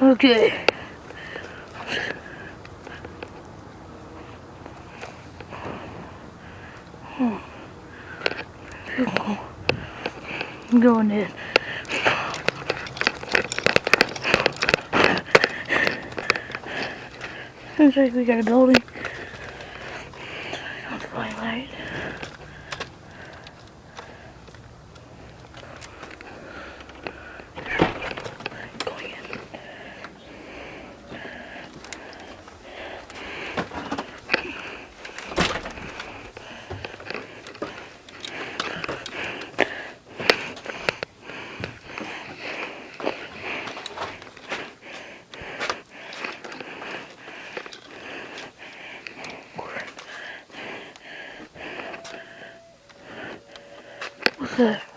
Okay. I'm going in. Looks like we got a building. On Twilight. Going in. What's that?